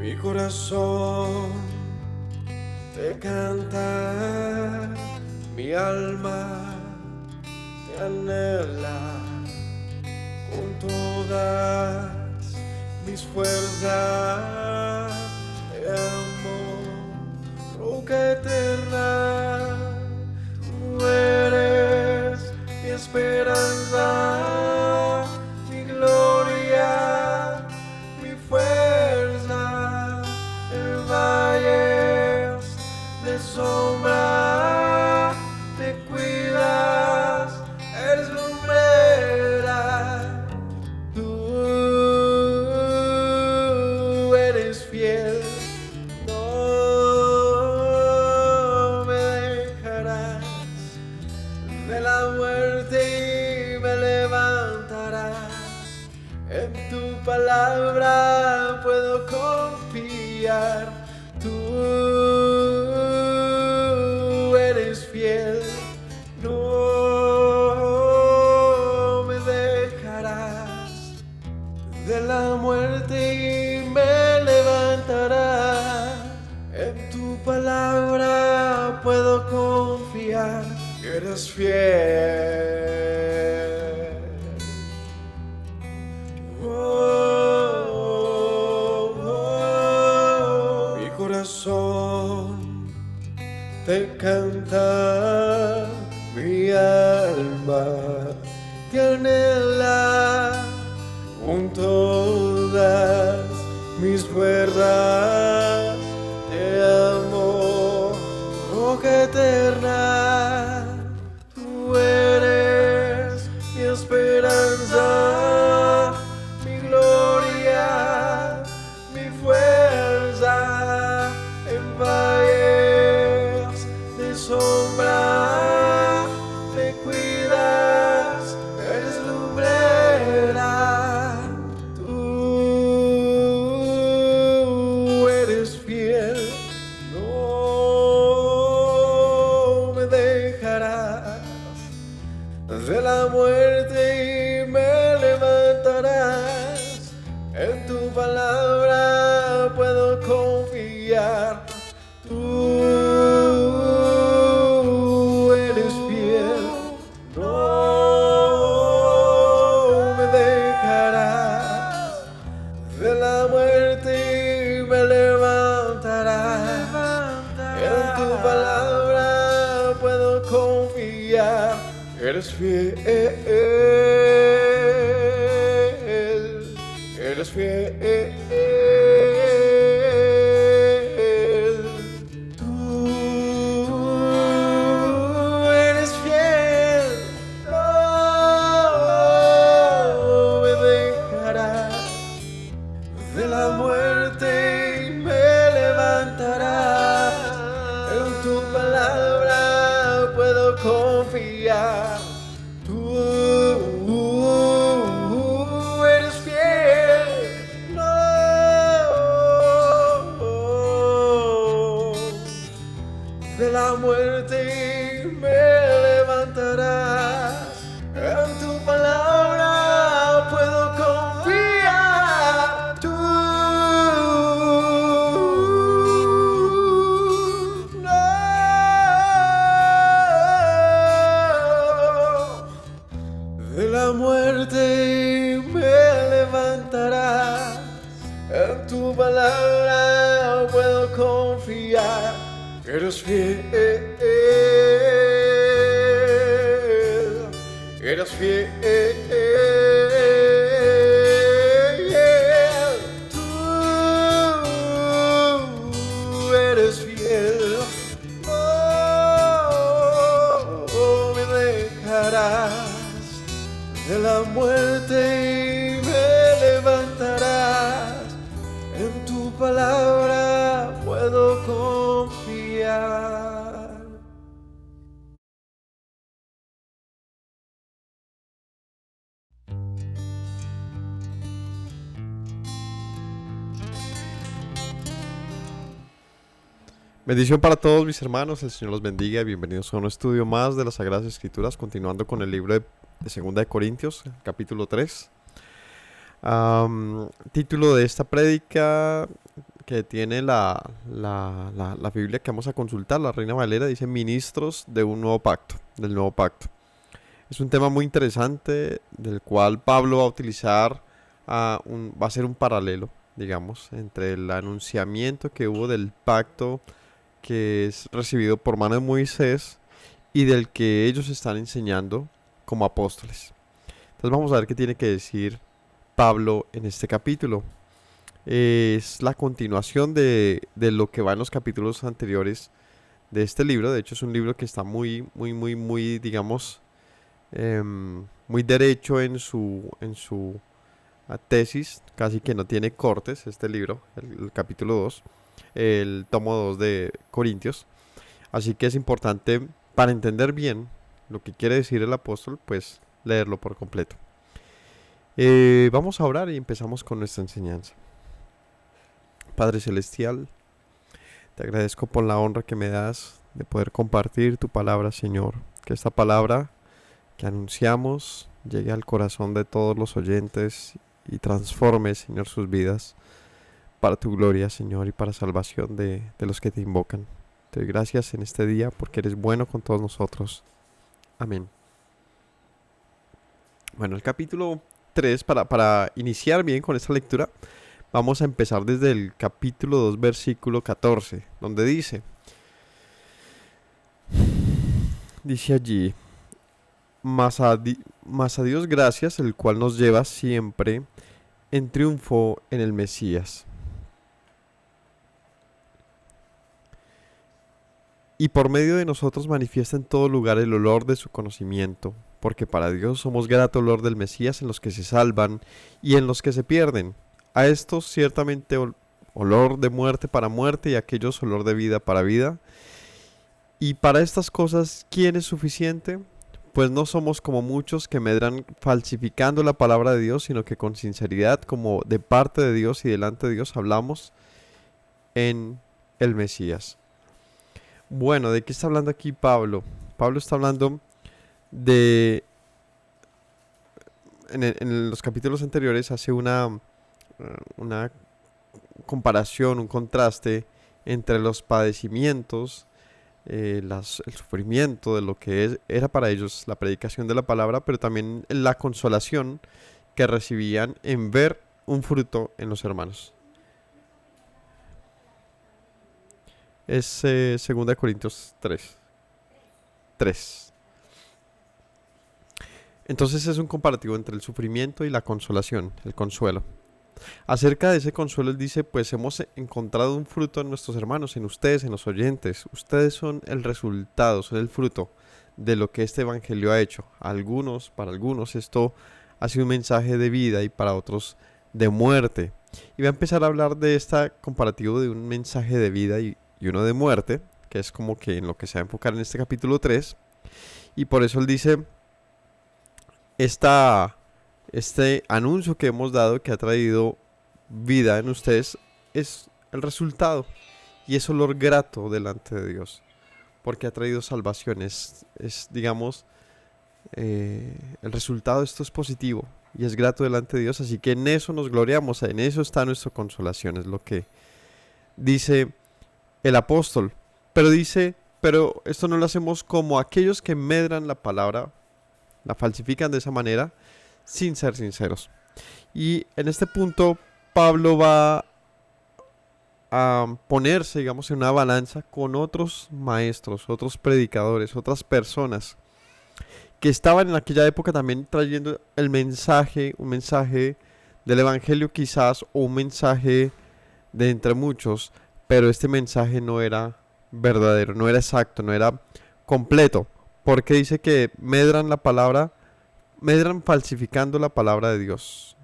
Mi corazón te canta, mi alma te anhela con todas mis fuerzas. Te amo, roca eterna, tú eres mi esperanza, mi gloria, mi fuerza. En valles de sombra te cuidas, eres lumbrera. Tú eres fiel, no me dejarás. De la muerte me levantarás. En tu palabra puedo confiar. Tú eres fiel, no me dejarás. De la muerte me levantarás. En tu palabra puedo confiar. Eres fiel. Mi corazón te canta, mi alma te anhela con todas mis fuerzas. Te amo, roca eterna, tú eres mi esperanza, mi gloria, mi fuerza. En valles de sombra te cuidas, eres lumbrera. Tú eres fiel, no me dejarás. De la muerte me levantarás. En tu palabra puedo confiar. Tú eres fiel, no me dejarás. De la muerte me levantarás. En tu palabra puedo confiar. Eres fiel, eres fiel. Tú eres fiel, no me dejarás. De la muerte me levantarás. En tu palabra puedo confiar. Tú eres fiel, no. De la muerte me levantarás. En tu palabra puedo confiar. Tú no. De la muerte me levantarás. En tu palabra puedo confiar. Eres fiel, eres fiel. Tú eres fiel, no me dejarás. De la muerte me levantarás. En tu palabra puedo confiar. Bendición para todos mis hermanos, el Señor los bendiga y bienvenidos a un estudio más de las Sagradas Escrituras, continuando con el libro de 2 de Corintios, capítulo 3. Título de esta prédica que tiene la Biblia que vamos a consultar, la Reina Valera, dice ministros de un nuevo pacto, del nuevo pacto. Es un tema muy interesante del cual Pablo va a utilizar, va a hacer un paralelo, digamos, entre el anunciamiento que hubo del pacto que es recibido por mano de Moisés y del que ellos están enseñando como apóstoles. Entonces vamos a ver qué tiene que decir Pablo en este capítulo. Es la continuación de lo que va en los capítulos anteriores de este libro. De hecho, es un libro que está muy, digamos, muy derecho en su tesis, casi que no tiene cortes este libro, el capítulo 2, el tomo 2 de Corintios. Así que es importante, para entender bien lo que quiere decir el apóstol, pues leerlo por completo. Vamos a orar y empezamos con nuestra enseñanza. Padre Celestial, te agradezco por la honra que me das de poder compartir tu palabra, Señor. Que esta palabra que anunciamos llegue al corazón de todos los oyentes y transforme, Señor, sus vidas para tu gloria, Señor, y para salvación de los que te invocan. Te doy gracias en este día porque eres bueno con todos nosotros. Amén. Bueno, el capítulo 3, para iniciar bien con esta lectura, vamos a empezar desde el capítulo 2, versículo 14, donde dice allí: Mas a Dios gracias, el cual nos lleva siempre en triunfo en el Mesías. Y por medio de nosotros manifiesta en todo lugar el olor de su conocimiento, porque para Dios somos grato olor del Mesías en los que se salvan y en los que se pierden. A estos ciertamente olor de muerte para muerte y a aquellos olor de vida para vida. Y para estas cosas, ¿quién es suficiente? Pues no somos como muchos que medran falsificando la palabra de Dios, sino que con sinceridad, como de parte de Dios y delante de Dios, hablamos en el Mesías. Bueno, ¿de qué está hablando aquí Pablo? Pablo está hablando de... En los capítulos anteriores hace una comparación, un contraste entre los padecimientos, el sufrimiento de lo que era para ellos la predicación de la palabra, pero también la consolación que recibían en ver un fruto en los hermanos. Es 2 Corintios 3. Entonces es un comparativo entre el sufrimiento y la consolación, el consuelo. Acerca de ese consuelo él dice, pues hemos encontrado un fruto en nuestros hermanos, en ustedes, en los oyentes. Ustedes son el resultado, son el fruto de lo que este evangelio ha hecho. Para algunos esto ha sido un mensaje de vida y para otros de muerte. Y va a empezar a hablar de este comparativo de un mensaje de vida y uno de muerte, que es como que en lo que se va a enfocar en este capítulo 3. Y por eso él dice, este anuncio que hemos dado, que ha traído vida en ustedes, es el resultado y es olor grato delante de Dios, porque ha traído salvación. Es digamos, el resultado de esto es positivo y es grato delante de Dios, así que en eso nos gloriamos, en eso está nuestra consolación, es lo que dice el apóstol. Pero esto no lo hacemos como aquellos que medran la palabra, la falsifican de esa manera, sin ser sinceros. Y en este punto Pablo va a ponerse, digamos, en una balanza con otros maestros, otros predicadores, otras personas que estaban en aquella época también trayendo el mensaje, un mensaje del evangelio quizás, o un mensaje de entre muchos, pero este mensaje no era verdadero, no era exacto, no era completo, porque dice que medran falsificando la palabra de Dios.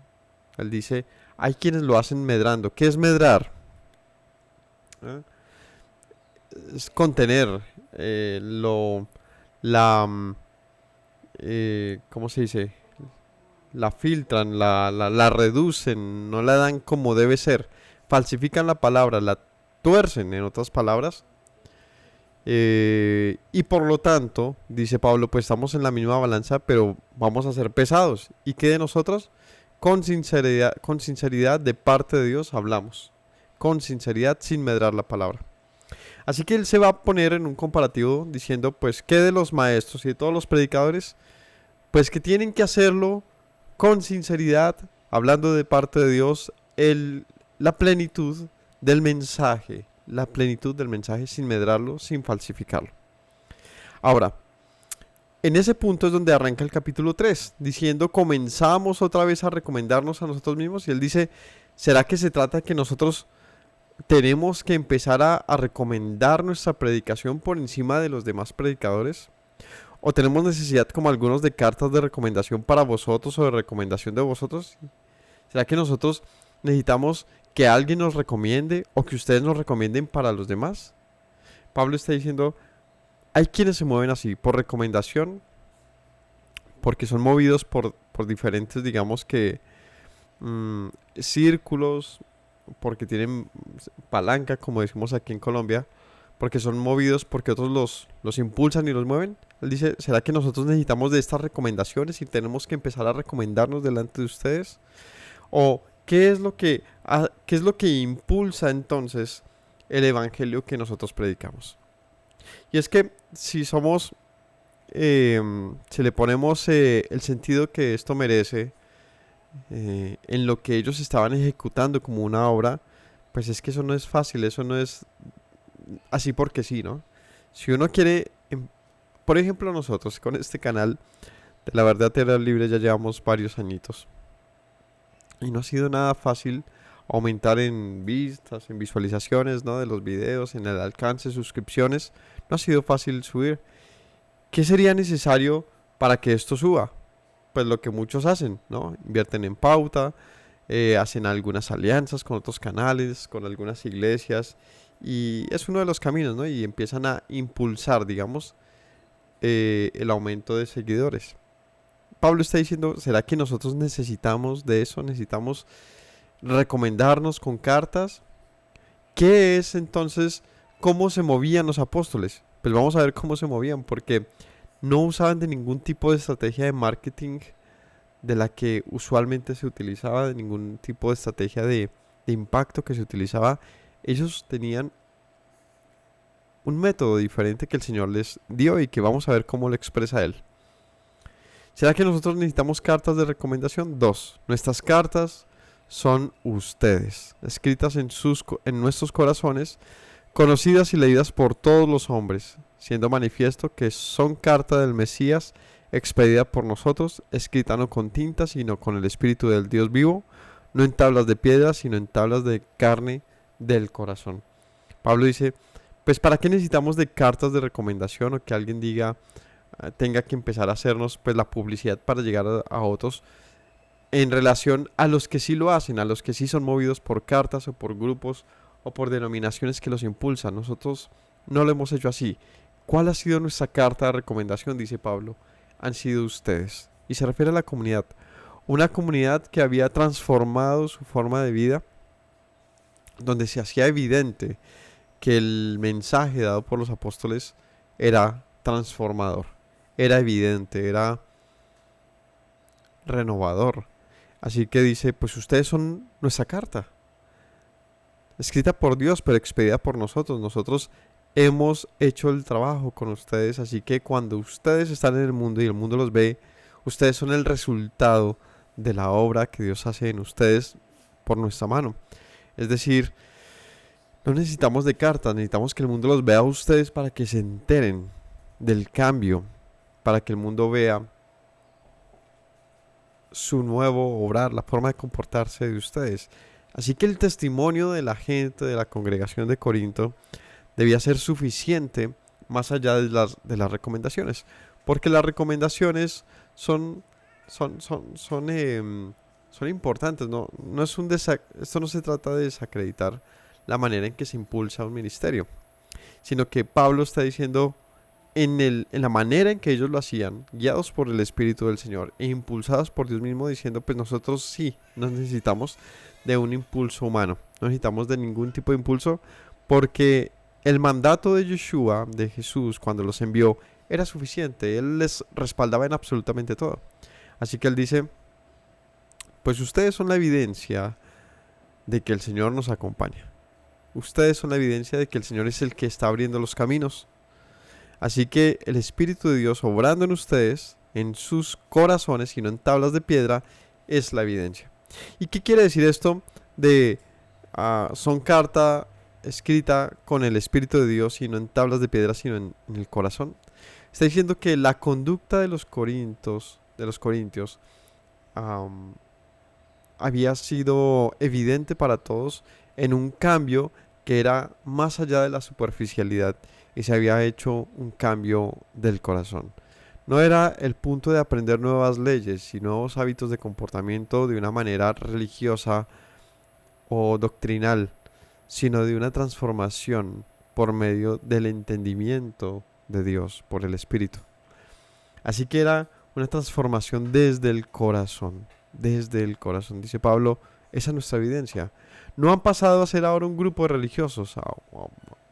Él dice, hay quienes lo hacen medrando. ¿Qué es medrar? Es contener, ¿cómo se dice? La filtran, la reducen, no la dan como debe ser. Falsifican la palabra, la tuercen, en otras palabras. Y por lo tanto, dice Pablo, pues estamos en la misma balanza, pero vamos a ser pesados. ¿Y qué de nosotros? Con sinceridad de parte de Dios hablamos. con sinceridad, sin medrar la palabra. Así que él se va a poner en un comparativo diciendo, pues, ¿qué de los maestros y de todos los predicadores? Pues que tienen que hacerlo con sinceridad, hablando de parte de Dios, la plenitud del mensaje, sin medrarlo, sin falsificarlo. Ahora, en ese punto es donde arranca el capítulo 3, diciendo, comenzamos otra vez a recomendarnos a nosotros mismos, y él dice, ¿será que se trata de que nosotros tenemos que empezar a recomendar nuestra predicación por encima de los demás predicadores? ¿O tenemos necesidad, como algunos, de cartas de recomendación para vosotros o de recomendación de vosotros? ¿Será que nosotros necesitamos que alguien nos recomiende o que ustedes nos recomienden para los demás? Pablo está diciendo, hay quienes se mueven así, por recomendación, porque son movidos por diferentes, digamos que, círculos, porque tienen palanca, como decimos aquí en Colombia, porque son movidos porque otros los impulsan y los mueven. Él dice, ¿será que nosotros necesitamos de estas recomendaciones y tenemos que empezar a recomendarnos delante de ustedes? ¿O qué es lo que impulsa entonces el evangelio que nosotros predicamos? Y es que si le ponemos el sentido que esto merece, en lo que ellos estaban ejecutando como una obra, pues es que eso no es fácil, eso no es así porque sí, ¿no? Si uno quiere, por ejemplo, nosotros con este canal de La Verdadera Libre ya llevamos varios añitos y no ha sido nada fácil aumentar en vistas, en visualizaciones, ¿no? De los videos, en el alcance, suscripciones. No ha sido fácil subir. ¿Qué sería necesario para que esto suba? Pues lo que muchos hacen, ¿no? Invierten en pauta, hacen algunas alianzas con otros canales, con algunas iglesias, y es uno de los caminos, ¿no? Y empiezan a impulsar, digamos, el aumento de seguidores. Pablo está diciendo, ¿será que nosotros necesitamos de eso? ¿Necesitamos recomendarnos con cartas? ¿Qué es entonces cómo se movían los apóstoles? Pues vamos a ver cómo se movían, porque no usaban de ningún tipo de estrategia de marketing de la que usualmente se utilizaba, de ningún tipo de estrategia de impacto que se utilizaba. Ellos tenían un método diferente que el Señor les dio y que vamos a ver cómo lo expresa Él. ¿Será que nosotros necesitamos cartas de recomendación? 2. Nuestras cartas son ustedes, escritas en nuestros corazones, conocidas y leídas por todos los hombres, siendo manifiesto que son carta del Mesías, expedida por nosotros, escrita no con tinta, sino con el Espíritu del Dios vivo, no en tablas de piedra, sino en tablas de carne del corazón. Pablo dice, pues ¿para qué necesitamos de cartas de recomendación o que alguien tenga que empezar a hacernos pues la publicidad para llegar a otros en relación a los que sí lo hacen, a los que sí son movidos por cartas o por grupos o por denominaciones que los impulsan? Nosotros no lo hemos hecho así. ¿Cuál ha sido nuestra carta de recomendación? Dice Pablo, han sido ustedes. Y se refiere a la comunidad. Una comunidad que había transformado su forma de vida, donde se hacía evidente que el mensaje dado por los apóstoles era transformador, era evidente, era renovador. Así que dice, pues ustedes son nuestra carta, escrita por Dios, pero expedida por nosotros. Nosotros hemos hecho el trabajo con ustedes, así que cuando ustedes están en el mundo y el mundo los ve, ustedes son el resultado de la obra que Dios hace en ustedes por nuestra mano. Es decir, no necesitamos de cartas, necesitamos que el mundo los vea a ustedes para que se enteren del cambio, para que el mundo vea su nuevo obrar, la forma de comportarse de ustedes. Así que el testimonio de la gente, de la congregación de Corinto, debía ser suficiente más allá de las recomendaciones, porque las recomendaciones son importantes. No es esto no se trata de desacreditar la manera en que se impulsa un ministerio, sino que Pablo está diciendo en la manera en que ellos lo hacían, guiados por el Espíritu del Señor e impulsados por Dios mismo, diciendo, pues nosotros sí nos necesitamos de un impulso humano, no necesitamos de ningún tipo de impulso, porque el mandato de Yeshua, de Jesús, cuando los envió, era suficiente. Él les respaldaba en absolutamente todo. Así que él dice, pues ustedes son la evidencia de que el Señor nos acompaña. Ustedes son la evidencia de que el Señor es el que está abriendo los caminos. Así que el Espíritu de Dios obrando en ustedes, en sus corazones y no en tablas de piedra, es la evidencia. ¿Y qué quiere decir esto de son carta escrita con el Espíritu de Dios y no en tablas de piedra, sino en el corazón? Está diciendo que la conducta de los corintios había sido evidente para todos en un cambio que era más allá de la superficialidad y se había hecho un cambio del corazón. No era el punto de aprender nuevas leyes y nuevos hábitos de comportamiento de una manera religiosa o doctrinal, sino de una transformación por medio del entendimiento de Dios, por el Espíritu. Así que era una transformación desde el corazón, dice Pablo, esa es nuestra evidencia. No han pasado a ser ahora un grupo de religiosos, a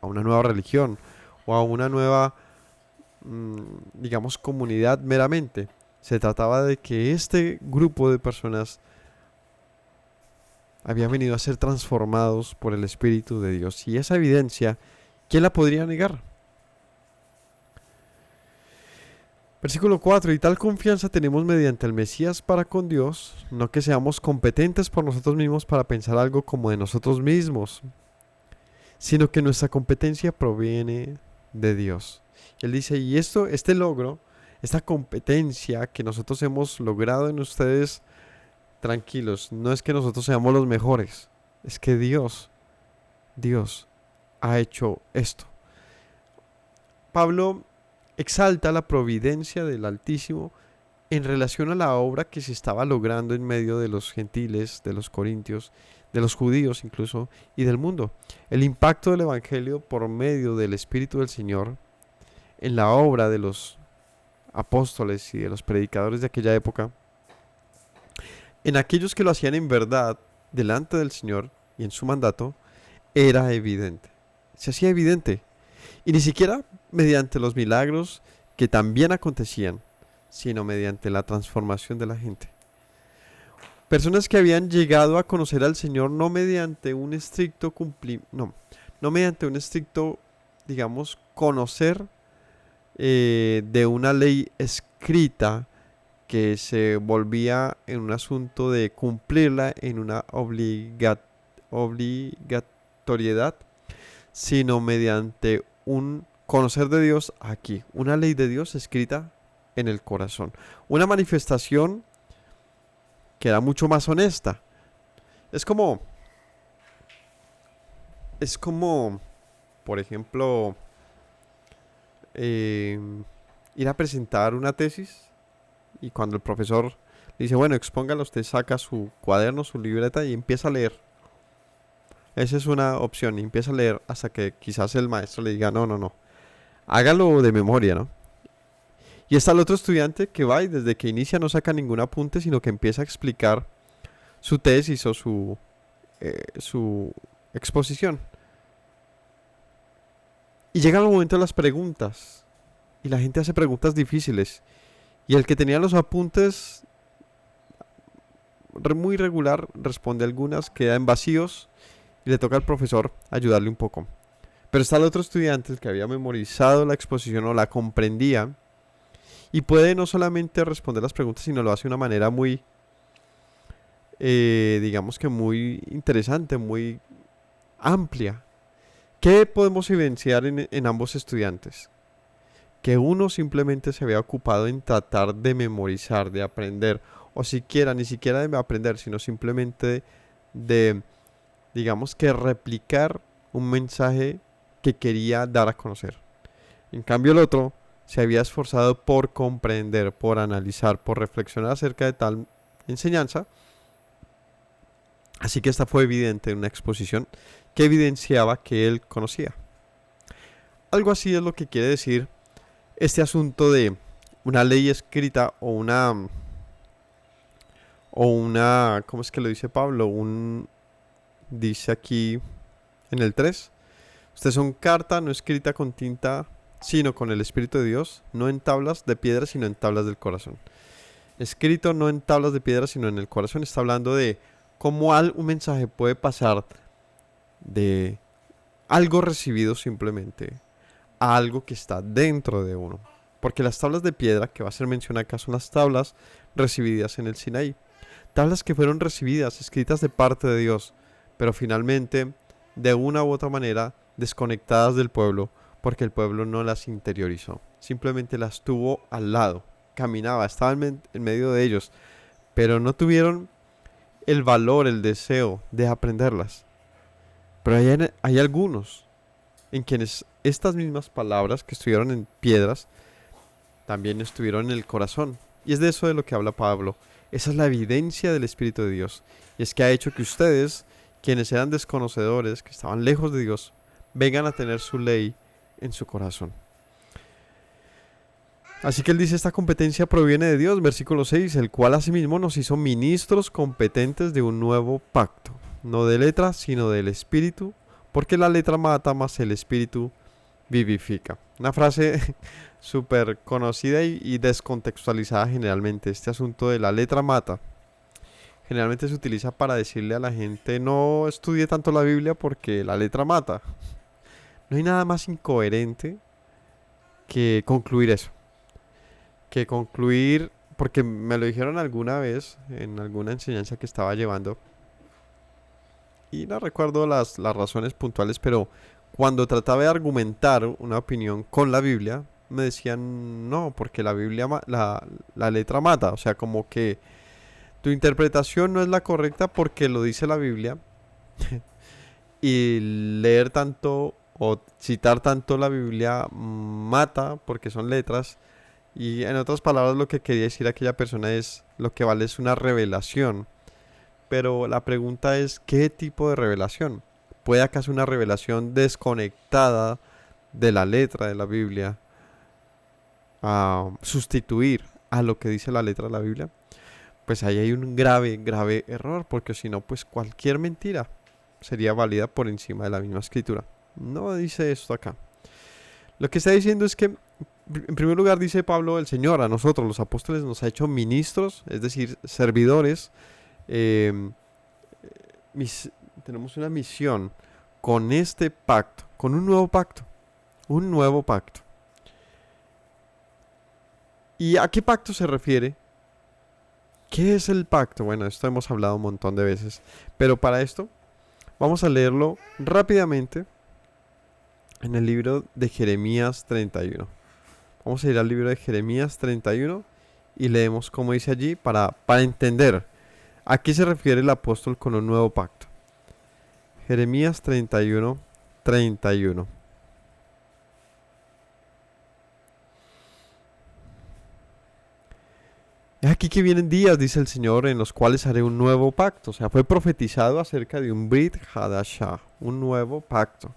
una nueva religión o a una nueva, digamos, comunidad meramente. Se trataba de que este grupo de personas habían venido a ser transformados por el Espíritu de Dios. Y esa evidencia, ¿quién la podría negar? Versículo 4, y tal confianza tenemos mediante el Mesías para con Dios, no que seamos competentes por nosotros mismos para pensar algo como de nosotros mismos, sino que nuestra competencia proviene de Dios. Él dice, y este logro, esta competencia que nosotros hemos logrado en ustedes, tranquilos, no es que nosotros seamos los mejores, es que Dios ha hecho esto. Pablo exalta la providencia del Altísimo en relación a la obra que se estaba logrando en medio de los gentiles, de los corintios, de los judíos incluso, y del mundo. El impacto del Evangelio por medio del Espíritu del Señor en la obra de los apóstoles y de los predicadores de aquella época, en aquellos que lo hacían en verdad delante del Señor y en su mandato, era evidente. Se hacía evidente. Y ni siquiera mediante los milagros que también acontecían, sino mediante la transformación de la gente. Personas que habían llegado a conocer al Señor no mediante un estricto no mediante un estricto, digamos, conocer de una ley escrita que se volvía en un asunto de cumplirla en una obligatoriedad, sino mediante un conocer de Dios aquí, una ley de Dios escrita en el corazón, una manifestación que era mucho más honesta. Es como, por ejemplo, ir a presentar una tesis y cuando el profesor le dice, bueno, expóngala, usted saca su cuaderno, su libreta y empieza a leer. Esa es una opción, y empieza a leer hasta que quizás el maestro le diga, no, hágalo de memoria, ¿no? Y está el otro estudiante que va y desde que inicia no saca ningún apunte, sino que empieza a explicar su tesis o su exposición. Y llega el momento de las preguntas, y la gente hace preguntas difíciles, y el que tenía los apuntes muy regular responde algunas, queda en vacíos, y le toca al profesor ayudarle un poco. Pero está el otro estudiante, el que había memorizado la exposición o la comprendía, y puede no solamente responder las preguntas, sino lo hace de una manera muy, digamos que muy interesante, muy amplia. ¿Qué podemos evidenciar en ambos estudiantes? Que uno simplemente se había ocupado en tratar de memorizar, de aprender, o ni siquiera de aprender, sino simplemente de, digamos que replicar un mensaje que quería dar a conocer. En cambio el otro se había esforzado por comprender, por analizar, por reflexionar acerca de tal enseñanza. Así que esta fue evidente en una exposición que evidenciaba que él conocía. Algo así es lo que quiere decir este asunto de una ley escrita o una, ¿cómo es que lo dice Pablo? Dice aquí en el 3, ustedes son carta no escrita con tinta, sino con el Espíritu de Dios, no en tablas de piedra, sino en tablas del corazón. Escrito no en tablas de piedra, sino en el corazón. Está hablando de cómo un mensaje puede pasar de algo recibido simplemente a algo que está dentro de uno. Porque las tablas de piedra que va a ser mencionada acá son las tablas recibidas en el Sinaí. Tablas que fueron recibidas, escritas de parte de Dios, pero finalmente, de una u otra manera, desconectadas del pueblo, porque el pueblo no las interiorizó. Simplemente las tuvo al lado, caminaba, estaba en medio de ellos, pero no tuvieron el valor, el deseo de aprenderlas. Pero hay algunos en quienes estas mismas palabras que estuvieron en piedras también estuvieron en el corazón. Y es de eso de lo que habla Pablo. Esa es la evidencia del Espíritu de Dios. Y es que ha hecho que ustedes, quienes eran desconocedores, que estaban lejos de Dios, vengan a tener su ley en su corazón. Así que él dice, esta competencia proviene de Dios, versículo 6, el cual asimismo nos hizo ministros competentes de un nuevo pacto, no de letra, sino del Espíritu, porque la letra mata, mas el Espíritu vivifica. Una frase súper conocida y descontextualizada generalmente. Este asunto de la letra mata generalmente se utiliza para decirle a la gente no estudie tanto la Biblia porque la letra mata. No hay nada más incoherente que concluir eso. Que concluir, porque me lo dijeron alguna vez en alguna enseñanza que estaba llevando y no recuerdo las razones puntuales, pero cuando trataba de argumentar una opinión con la Biblia, me decían no, porque la Biblia, la letra mata, o sea, como que tu interpretación no es la correcta porque lo dice la Biblia y leer tanto o citar tanto la Biblia mata porque son letras. Y en otras palabras lo que quería decir aquella persona es lo que vale es una revelación. Pero la pregunta es ¿qué tipo de revelación? ¿Puede acaso una revelación desconectada de la letra de la Biblia sustituir a lo que dice la letra de la Biblia? Pues ahí hay un grave, grave error, porque si no, pues cualquier mentira sería válida por encima de la misma escritura. No dice esto acá. Lo que está diciendo es que, en primer lugar, dice Pablo, el Señor, a nosotros, los apóstoles, nos ha hecho ministros, es decir, servidores. Tenemos una misión con este pacto, con un nuevo pacto. Un nuevo pacto. ¿Y a qué pacto se refiere? ¿Qué es el pacto? Bueno, esto hemos hablado un montón de veces, pero para esto vamos a leerlo rápidamente en el libro de Jeremías 31. Vamos a ir al libro de Jeremías 31 y leemos cómo dice allí para entender a qué se refiere el apóstol con un nuevo pacto. Jeremías 31, 31. Es aquí que vienen días, dice el Señor, en los cuales haré un nuevo pacto. O sea, fue profetizado acerca de un Brit Hadashah, un nuevo pacto.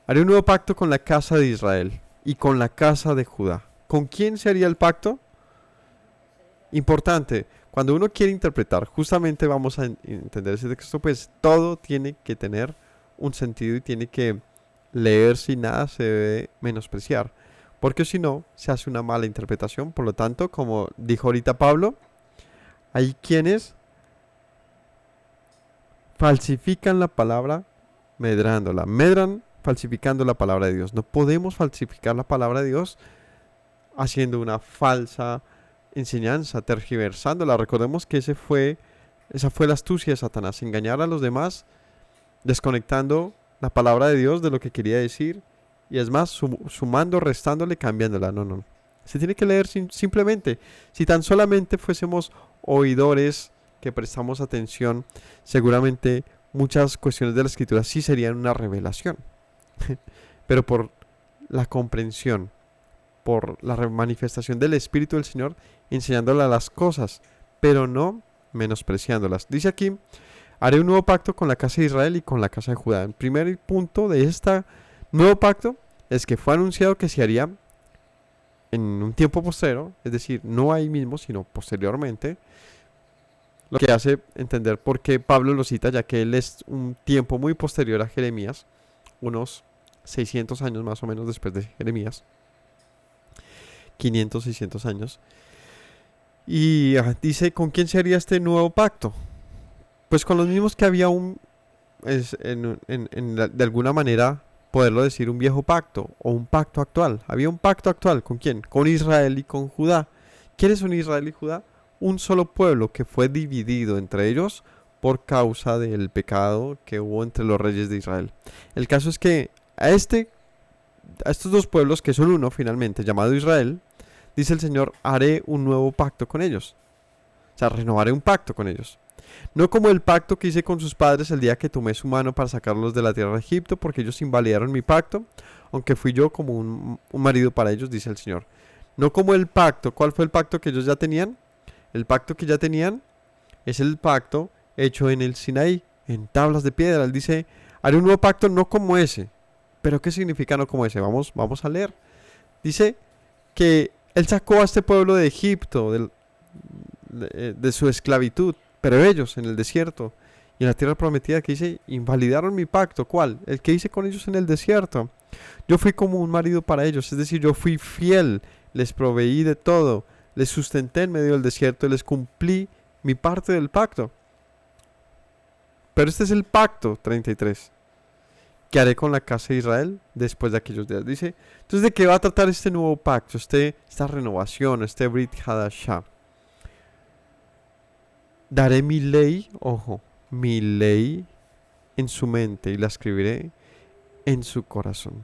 Haré un nuevo pacto con la casa de Israel y con la casa de Judá. ¿Con quién se haría el pacto? Importante, cuando uno quiere interpretar, justamente vamos a entender ese texto, pues todo tiene que tener un sentido y tiene que leerse y nada se debe menospreciar. Porque si no, se hace una mala interpretación. Por lo tanto, como dijo ahorita Pablo, hay quienes falsifican la palabra medrándola. Medran falsificando la palabra de Dios. No podemos falsificar la palabra de Dios haciendo una falsa enseñanza, tergiversándola. Recordemos que esa fue la astucia de Satanás, engañar a los demás, desconectando la palabra de Dios de lo que quería decir. Y es más, sumando, restándole, cambiándola. No. Se tiene que leer simplemente. Si tan solamente fuésemos oidores que prestamos atención, seguramente muchas cuestiones de la escritura sí serían una revelación. Pero por la comprensión, por la manifestación del Espíritu del Señor, enseñándole las cosas, pero no menospreciándolas. Dice aquí, haré un nuevo pacto con la casa de Israel y con la casa de Judá. El primer punto de este nuevo pacto es que fue anunciado que se haría en un tiempo posterior, es decir, no ahí mismo, sino posteriormente, lo que hace entender por qué Pablo lo cita, ya que él es un tiempo muy posterior a Jeremías, unos 600 años más o menos después de Jeremías, 500, 600 años, y dice, ¿con quién se haría este nuevo pacto? Pues con los mismos que había es de alguna manera poderlo decir un viejo pacto o un pacto actual. Había un pacto actual, ¿con quién? Con Israel y con Judá. ¿Quiénes son Israel y Judá? Un solo pueblo que fue dividido entre ellos por causa del pecado que hubo entre los reyes de Israel. El caso es que a estos dos pueblos, que son uno finalmente, llamado Israel, dice el Señor, haré un nuevo pacto con ellos. O sea, renovaré un pacto con ellos. No como el pacto que hice con sus padres el día que tomé su mano para sacarlos de la tierra de Egipto, porque ellos invalidaron mi pacto, aunque fui yo como un marido para ellos, dice el Señor. No como el pacto. ¿Cuál fue el pacto que ellos ya tenían? El pacto que ya tenían es el pacto hecho en el Sinaí, en tablas de piedra. Él dice, haré un nuevo pacto no como ese. ¿Pero qué significa no como ese? Vamos a leer. Dice que él sacó a este pueblo de Egipto, de su esclavitud, pero ellos en el desierto y en la tierra prometida, que dice, invalidaron mi pacto. ¿Cuál? El que hice con ellos en el desierto. Yo fui como un marido para ellos, es decir, yo fui fiel, les proveí de todo, les sustenté en medio del desierto y les cumplí mi parte del pacto. Pero este es el pacto 33 que haré con la casa de Israel después de aquellos días. Dice, entonces, ¿de qué va a tratar este nuevo pacto, esta renovación, este Brit Hadashah? Daré mi ley, ojo, mi ley en su mente y la escribiré en su corazón.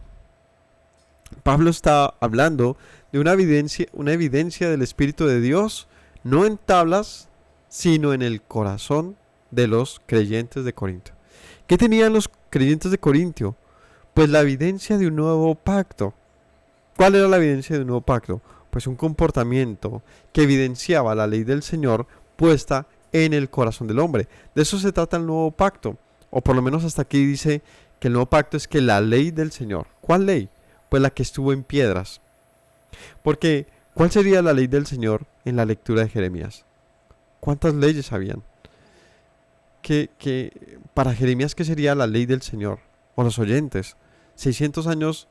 Pablo está hablando de una evidencia del Espíritu de Dios, no en tablas, sino en el corazón de los creyentes de Corinto. ¿Qué tenían los creyentes de Corintio? Pues la evidencia de un nuevo pacto. ¿Cuál era la evidencia de un nuevo pacto? Pues un comportamiento que evidenciaba la ley del Señor puesta en el corazón del hombre. De eso se trata el nuevo pacto. O por lo menos hasta aquí dice que el nuevo pacto es que la ley del Señor. ¿Cuál ley? Pues la que estuvo en piedras. Porque, ¿cuál sería la ley del Señor en la lectura de Jeremías? ¿Cuántas leyes habían? Que para Jeremías, ¿qué sería la ley del Señor? O los oyentes, 600 años,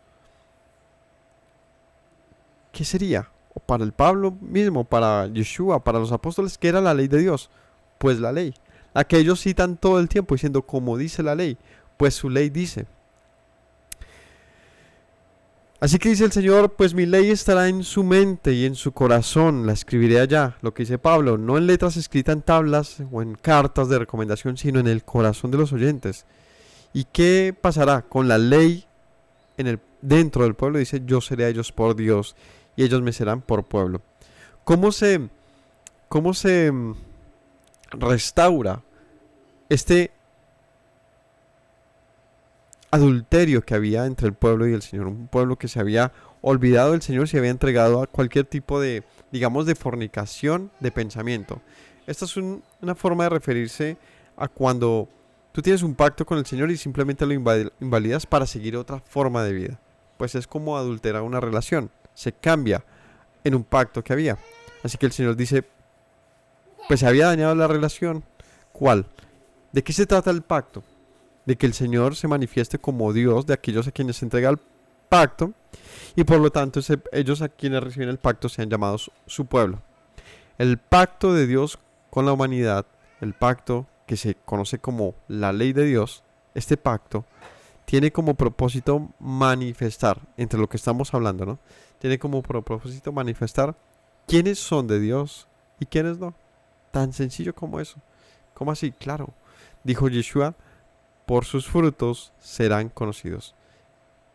¿qué sería? O para el Pablo mismo, para Yeshua, para los apóstoles, ¿qué era la ley de Dios? Pues la ley, la que ellos citan todo el tiempo diciendo, como dice la ley, pues su ley dice. Así que dice el Señor, pues mi ley estará en su mente y en su corazón, la escribiré allá, lo que dice Pablo, no en letras escritas en tablas o en cartas de recomendación, sino en el corazón de los oyentes. ¿Y qué pasará con la ley dentro del pueblo? Dice, yo seré a ellos por Dios y ellos me serán por pueblo. ¿Cómo se restaura este adulterio que había entre el pueblo y el Señor? Un pueblo que se había olvidado del Señor, se había entregado a cualquier tipo de, digamos, de fornicación de pensamiento. Esta es una forma de referirse a cuando tú tienes un pacto con el Señor y simplemente lo invalidas para seguir otra forma de vida. Pues es como adulterar una relación, se cambia en un pacto que había. Así que el Señor dice, pues se había dañado la relación. ¿Cuál? ¿De qué se trata el pacto? De que el Señor se manifieste como Dios de aquellos a quienes se entrega el pacto, y por lo tanto ellos a quienes reciben el pacto sean llamados su pueblo. El pacto de Dios con la humanidad, el pacto que se conoce como la ley de Dios, este pacto tiene como propósito manifestar, entre lo que estamos hablando, ¿no? Tiene como propósito manifestar quiénes son de Dios y quiénes no. Tan sencillo como eso. ¿Cómo así? Claro, dijo Yeshua, por sus frutos serán conocidos.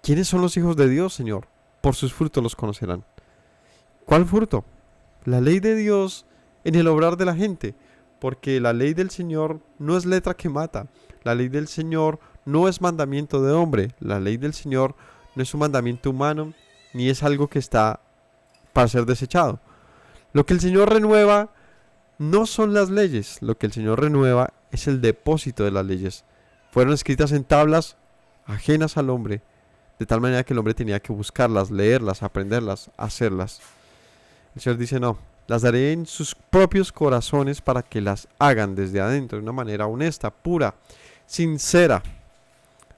¿Quiénes son los hijos de Dios, Señor? Por sus frutos los conocerán. ¿Cuál fruto? La ley de Dios en el obrar de la gente. Porque la ley del Señor no es letra que mata. La ley del Señor no es mandamiento de hombre. La ley del Señor no es un mandamiento humano, ni es algo que está para ser desechado. Lo que el Señor renueva no son las leyes. Lo que el Señor renueva es el depósito de las leyes. Fueron escritas en tablas ajenas al hombre, de tal manera que el hombre tenía que buscarlas, leerlas, aprenderlas, hacerlas. El Señor dice, no, las daré en sus propios corazones para que las hagan desde adentro, de una manera honesta, pura, sincera.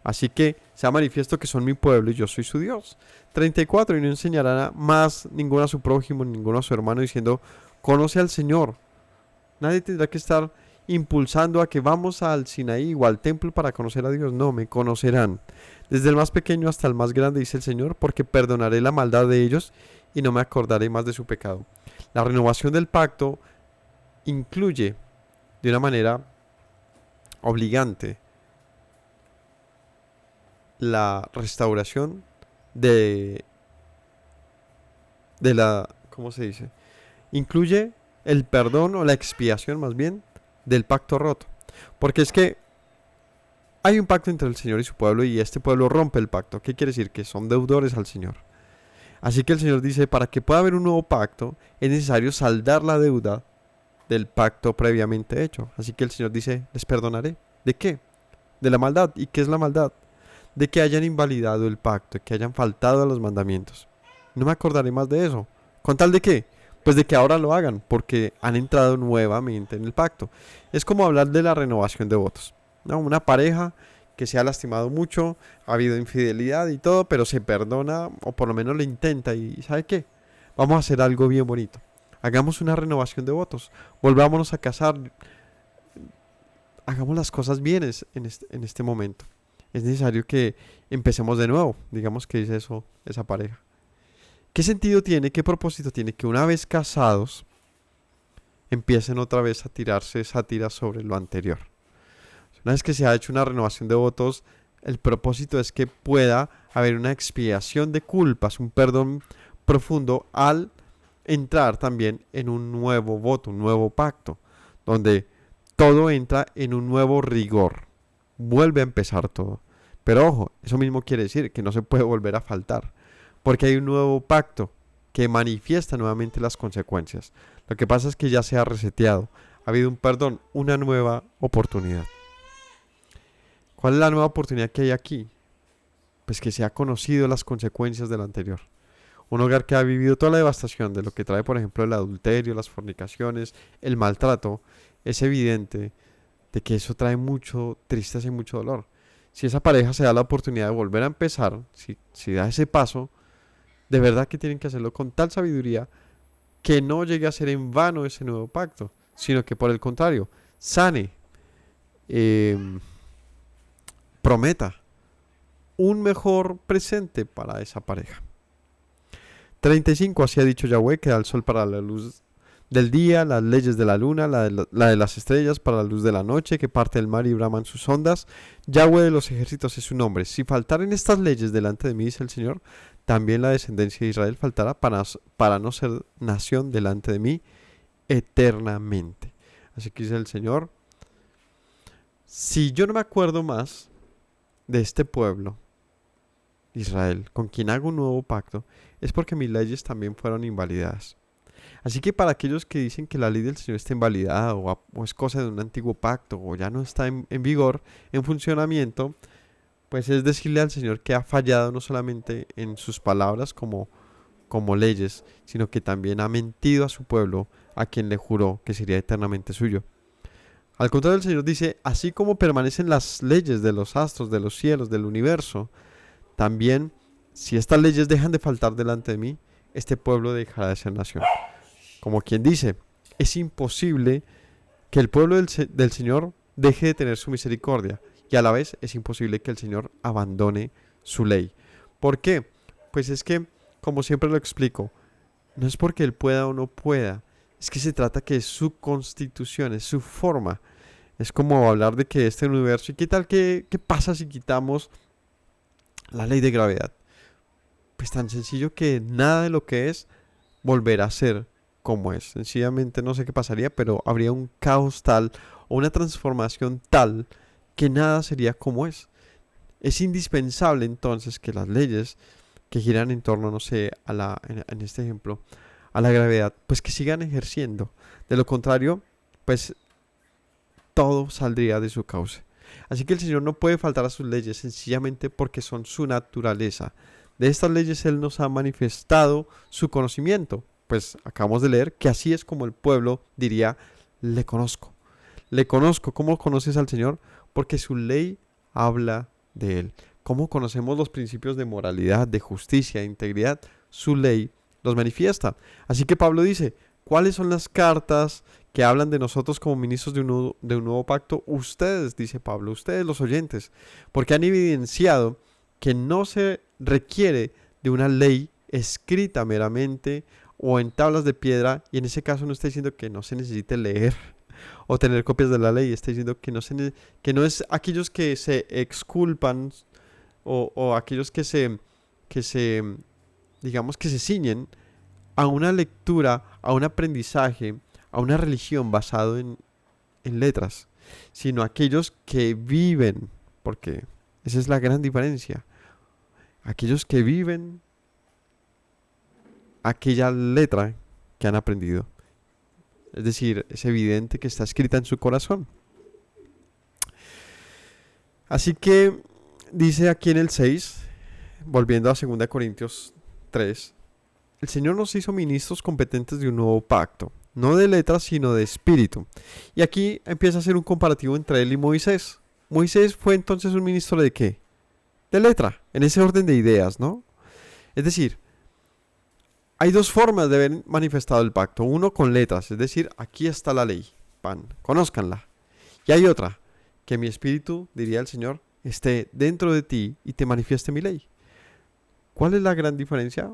Así que sea manifiesto que son mi pueblo y yo soy su Dios. 34, y no enseñará más ninguno a su prójimo, ninguno a su hermano, diciendo, conoce al Señor. Nadie tendrá que estar impulsando a que vamos al Sinaí o al templo para conocer a Dios. No, me conocerán. Desde el más pequeño hasta el más grande, dice el Señor, porque perdonaré la maldad de ellos y no me acordaré más de su pecado. La renovación del pacto incluye de una manera obligante la restauración de la, ¿cómo se dice? Incluye el perdón o la expiación más bien del pacto roto. Porque es que hay un pacto entre el Señor y su pueblo y este pueblo rompe el pacto. ¿Qué quiere decir? Que son deudores al Señor. Así que el Señor dice, para que pueda haber un nuevo pacto, es necesario saldar la deuda del pacto previamente hecho. Así que el Señor dice, les perdonaré. ¿De qué? De la maldad. ¿Y qué es la maldad? De que hayan invalidado el pacto, que hayan faltado a los mandamientos. No me acordaré más de eso. ¿Con tal de qué? Pues de que ahora lo hagan, porque han entrado nuevamente en el pacto. Es como hablar de la renovación de votos, ¿no? Una pareja que se ha lastimado mucho, ha habido infidelidad y todo, pero se perdona, o por lo menos lo intenta, y ¿sabe qué? Vamos a hacer algo bien bonito. Hagamos una renovación de votos. Volvámonos a casar. Hagamos las cosas bien en este momento. Es necesario que empecemos de nuevo. Digamos que dice eso esa pareja. ¿Qué sentido tiene, qué propósito tiene que una vez casados empiecen otra vez a tirarse sátiras sobre lo anterior? Una vez que se ha hecho una renovación de votos, el propósito es que pueda haber una expiación de culpas, un perdón profundo al entrar también en un nuevo voto, un nuevo pacto, donde todo entra en un nuevo rigor. Vuelve a empezar todo. Pero ojo, eso mismo quiere decir que no se puede volver a faltar, porque hay un nuevo pacto que manifiesta nuevamente las consecuencias. Lo que pasa es que ya se ha reseteado, ha habido un perdón, una nueva oportunidad. ¿Cuál es la nueva oportunidad que hay aquí? Pues que se ha conocido las consecuencias del anterior. Un hogar que ha vivido toda la devastación de lo que trae, por ejemplo, el adulterio, las fornicaciones, el maltrato, es evidente de que eso trae mucho tristeza y mucho dolor. Si esa pareja se da la oportunidad de volver a empezar, si da ese paso, de verdad que tienen que hacerlo con tal sabiduría que no llegue a ser en vano ese nuevo pacto, sino que por el contrario, sane, prometa un mejor presente para esa pareja. 35. Así ha dicho Yahweh, que da el sol para la luz del día, las leyes de la luna, la de las estrellas para la luz de la noche, que parte el mar y braman sus ondas. Yahweh de los ejércitos es su nombre. Si faltaren estas leyes delante de mí, dice el Señor, también la descendencia de Israel faltará para no ser nación delante de mí eternamente. Así que dice el Señor, si yo no me acuerdo más de este pueblo, Israel, con quien hago un nuevo pacto, es porque mis leyes también fueron invalidadas. Así que para aquellos que dicen que la ley del Señor está invalidada o es cosa de un antiguo pacto o ya no está en vigor, en funcionamiento, pues es decirle al Señor que ha fallado no solamente en sus palabras como leyes, sino que también ha mentido a su pueblo, a quien le juró que sería eternamente suyo. Al contrario, el Señor dice, así como permanecen las leyes de los astros, de los cielos, del universo, también si estas leyes dejan de faltar delante de mí, este pueblo dejará de ser nación. Como quien dice, es imposible que el pueblo del Señor deje de tener su misericordia y a la vez es imposible que el Señor abandone su ley. ¿Por qué? Pues es que, como siempre lo explico, no es porque Él pueda o no pueda, es que se trata que es su constitución, es su forma. Es como hablar de que este universo, ¿y qué tal qué pasa si quitamos la ley de gravedad? Pues tan sencillo que nada de lo que es volverá a ser como es. Sencillamente no sé qué pasaría, pero habría un caos tal o una transformación tal que nada sería como es. Es indispensable entonces que las leyes que giran en torno, no sé, en este ejemplo, a la gravedad, pues que sigan ejerciendo. De lo contrario, pues todo saldría de su cauce. Así que el Señor no puede faltar a sus leyes sencillamente porque son su naturaleza. De estas leyes Él nos ha manifestado su conocimiento. Pues acabamos de leer que así es como el pueblo diría, le conozco. Le conozco. ¿Cómo conoces al Señor? Porque su ley habla de Él. ¿Cómo conocemos los principios de moralidad, de justicia, de integridad? Su ley los manifiesta. Así que Pablo dice, ¿cuáles son las cartas que hablan de nosotros como ministros de un nuevo pacto, ustedes, dice Pablo, ustedes los oyentes, porque han evidenciado que no se requiere de una ley escrita meramente o en tablas de piedra, y en ese caso no está diciendo que no se necesite leer o tener copias de la ley, está diciendo que que no es aquellos que se exculpan o aquellos que se, digamos que se ciñen a una lectura, a un aprendizaje, a una religión basado en letras, sino aquellos que viven, porque esa es la gran diferencia, aquellos que viven aquella letra que han aprendido. Es decir, es evidente que está escrita en su corazón. Así que dice aquí en el 6, volviendo a 2 Corintios 3, el Señor nos hizo ministros competentes de un nuevo pacto, no de letras, sino de espíritu. Y aquí empieza a hacer un comparativo entre él y Moisés. Moisés fue entonces un ministro de ¿qué? De letra, en ese orden de ideas, ¿no? Es decir, hay dos formas de haber manifestado el pacto. Uno con letras, es decir, aquí está la ley, conózcanla. Y hay otra, que mi espíritu, diría el Señor, esté dentro de ti y te manifieste mi ley. ¿Cuál es la gran diferencia?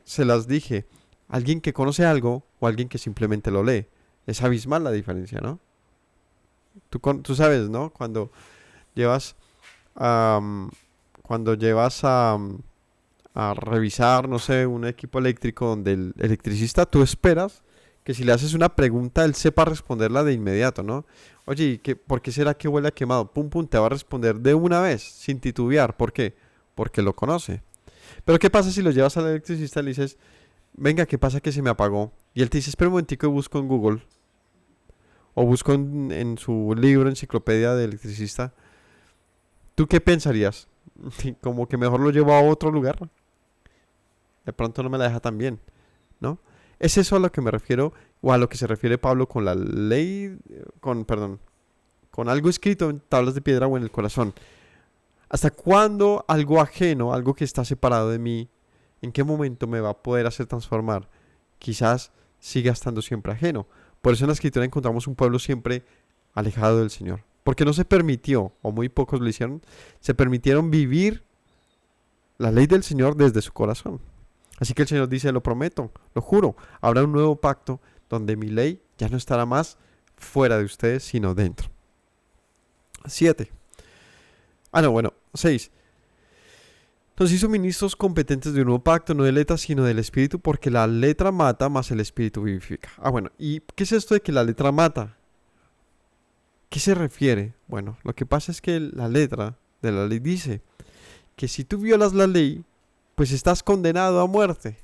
Se las dije. Alguien que conoce algo o alguien que simplemente lo lee. Es abismal la diferencia, ¿no? Tú sabes, ¿no? Cuando llevas a revisar, no sé, un equipo eléctrico donde el electricista, tú esperas que si le haces una pregunta, él sepa responderla de inmediato, ¿no? Oye, ¿por qué será que huele a quemado? Pum, pum, te va a responder de una vez, sin titubear. ¿Por qué? Porque lo conoce. Pero ¿qué pasa si lo llevas al electricista y le dices, venga, ¿qué pasa que se me apagó? Y él te dice, espera un momentico y busco en Google. O busco en su libro, enciclopedia de electricista. ¿Tú qué pensarías? Como que mejor lo llevo a otro lugar. De pronto no me la deja tan bien, ¿no? Es eso a lo que me refiero, o a lo que se refiere Pablo con la ley, con algo escrito en tablas de piedra o en el corazón. ¿Hasta cuándo algo ajeno, algo que está separado de mí, en qué momento me va a poder hacer transformar? Quizás siga estando siempre ajeno. Por eso en la Escritura encontramos un pueblo siempre alejado del Señor. Porque no se permitió, o muy pocos lo hicieron, se permitieron vivir la ley del Señor desde su corazón. Así que el Señor dice, lo prometo, lo juro, habrá un nuevo pacto donde mi ley ya no estará más fuera de ustedes, sino dentro. 7. 6. Nos hizo ministros competentes de un nuevo pacto, no de letras, sino del Espíritu, porque la letra mata, mas el Espíritu vivifica. ¿Y qué es esto de que la letra mata? ¿Qué se refiere? Bueno, lo que pasa es que la letra de la ley dice que si tú violas la ley, pues estás condenado a muerte.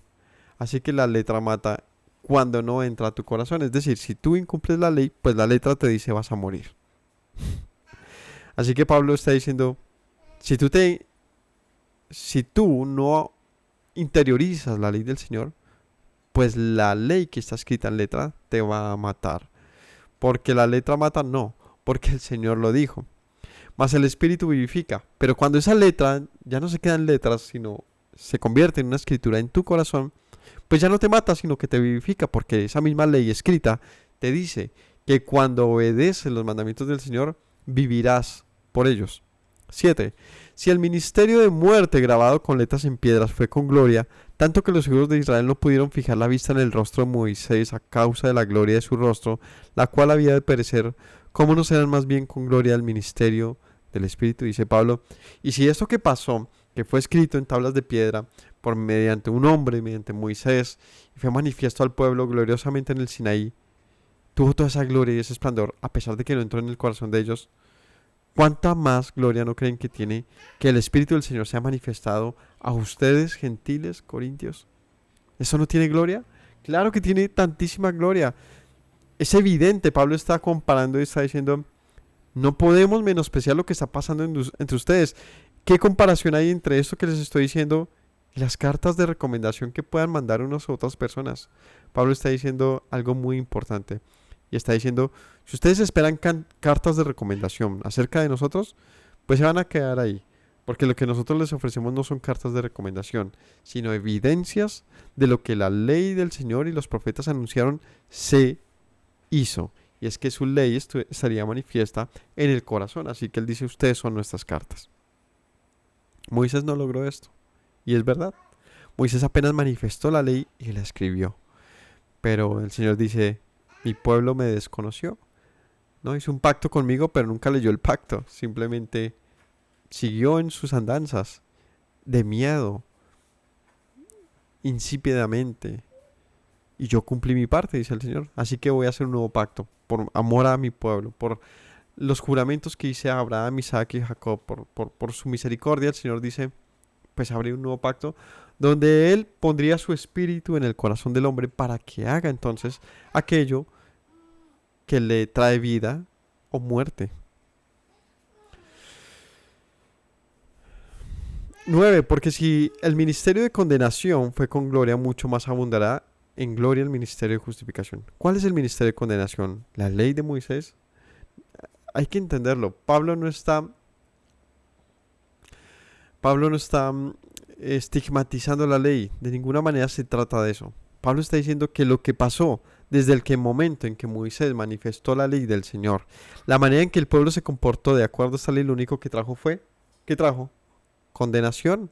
Así que la letra mata cuando no entra a tu corazón. Es decir, si tú incumples la ley, pues la letra te dice vas a morir. Así que Pablo está diciendo, si tú no interiorizas la ley del Señor, pues la ley que está escrita en letra te va a matar. Porque la letra mata, no, porque el Señor lo dijo. Mas el Espíritu vivifica. Pero cuando esa letra ya no se queda en letras, sino se convierte en una escritura en tu corazón, pues ya no te mata, sino que te vivifica, porque esa misma ley escrita te dice que cuando obedeces los mandamientos del Señor, vivirás por ellos. 7. Si el ministerio de muerte grabado con letras en piedras fue con gloria, tanto que los hijos de Israel no pudieron fijar la vista en el rostro de Moisés a causa de la gloria de su rostro, la cual había de perecer, ¿cómo no serán más bien con gloria el ministerio del Espíritu? Dice Pablo. Y si esto que pasó, que fue escrito en tablas de piedra mediante un hombre, mediante Moisés, y fue manifiesto al pueblo gloriosamente en el Sinaí, tuvo toda esa gloria y ese esplendor, a pesar de que no entró en el corazón de ellos, ¿cuánta más gloria no creen que tiene que el Espíritu del Señor sea manifestado a ustedes, gentiles, corintios? ¿Eso no tiene gloria? Claro que tiene tantísima gloria. Es evidente, Pablo está comparando y está diciendo, no podemos menospreciar lo que está pasando entre ustedes. ¿Qué comparación hay entre esto que les estoy diciendo y las cartas de recomendación que puedan mandar unas a otras personas? Pablo está diciendo algo muy importante. Y está diciendo, si ustedes esperan cartas de recomendación acerca de nosotros, pues se van a quedar ahí. Porque lo que nosotros les ofrecemos no son cartas de recomendación, sino evidencias de lo que la ley del Señor y los profetas anunciaron se hizo. Y es que su ley estaría manifiesta en el corazón. Así que él dice, ustedes son nuestras cartas. Moisés no logró esto. Y es verdad. Moisés apenas manifestó la ley y la escribió. Pero el Señor dice, mi pueblo me desconoció. No hizo un pacto conmigo, pero nunca leyó el pacto. Simplemente siguió en sus andanzas de miedo, insípidamente. Y yo cumplí mi parte, dice el Señor. Así que voy a hacer un nuevo pacto por amor a mi pueblo, por los juramentos que hice a Abraham, Isaac y Jacob, por su misericordia. El Señor dice, pues abrí un nuevo pacto donde Él pondría su espíritu en el corazón del hombre para que haga entonces aquello que le trae vida o muerte. 9. Porque si el ministerio de condenación fue con gloria, mucho más abundará en gloria el ministerio de justificación. ¿Cuál es el ministerio de condenación? ¿La ley de Moisés? Hay que entenderlo. Pablo no está estigmatizando la ley. De ninguna manera se trata de eso. Pablo está diciendo que lo que pasó desde el momento en que Moisés manifestó la ley del Señor, la manera en que el pueblo se comportó de acuerdo a esta ley, lo único que trajo fue, ¿qué trajo? Condenación.